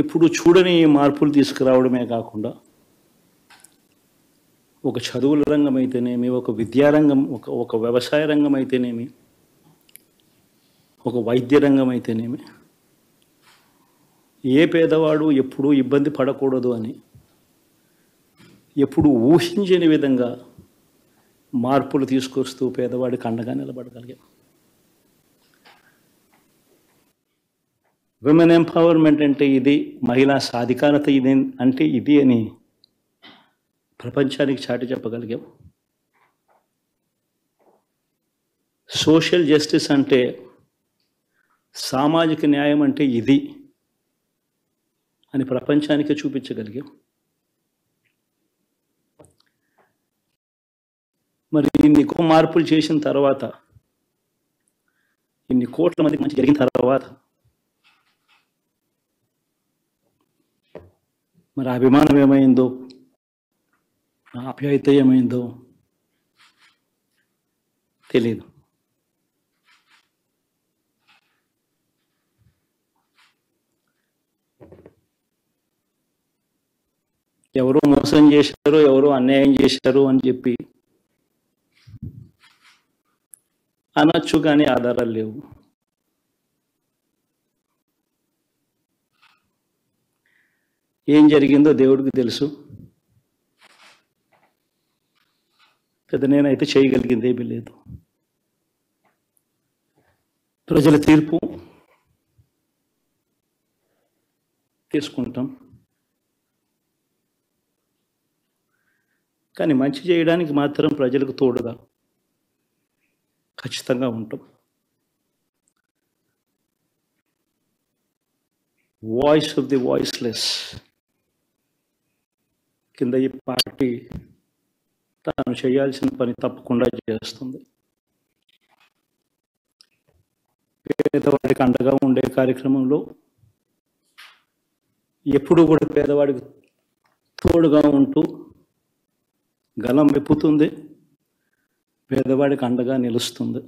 ఎప్పుడు చూడని మార్పులు తీసుకురావడమే కాకుండా ఒక చదువుల రంగం అయితేనేమి, ఒక విద్యారంగం, ఒక వ్యవసాయ రంగం అయితేనేమి, ఒక వైద్య రంగం అయితేనేమి, ఏ పేదవాడు ఎప్పుడూ ఇబ్బంది పడకూడదు అని ఎప్పుడు ఊహించని విధంగా మార్పులు తీసుకొస్తూ పేదవాడికి అండగా నిలబడగలిగాం. విమెన్ ఎంపవర్మెంట్ అంటే ఇది, మహిళా సాధికారత ఇది అంటే ఇది అని ప్రపంచానికి చాటి చెప్పగలిగాం. సోషల్ జస్టిస్ అంటే, సామాజిక న్యాయం అంటే ఇది అని ప్రపంచానికి చూపించగలిగాం. మరి ఇన్ని మార్పులు చేసిన తర్వాత, ఇన్ని కోట్ల మందికి మంచి జరిగిన తర్వాత మరి అభిమానం ఏమైందో, ఆప్యాయత ఏమైందో తెలియదు. ఎవరో మోసం చేశారు, ఎవరో అన్యాయం చేశారు అని చెప్పి అనొచ్చు, కానీ ఆధారాలు లేవు. ఏం జరిగిందో దేవుడికి తెలుసు. పెద్ద నేనైతే చేయగలిగింది ఏమీ లేదు. ప్రజల తీర్పు తీసుకుంటాం, కానీ మంచి చేయడానికి మాత్రం ప్రజలకు తోడుగా ఖచ్చితంగా ఉంటాం. వాయిస్ ఆఫ్ ది వాయిస్లెస్ కింద ఈ పార్టీ తాను చేయాల్సిన పని తప్పకుండా చేస్తుంది. పేదవాడికి అండగా ఉండే కార్యక్రమంలో ఎప్పుడూ కూడా పేదవాడికి తోడుగా ఉంటూ గలం విప్పుతుంది, పేదవాడికి అండగా నిలుస్తుంది.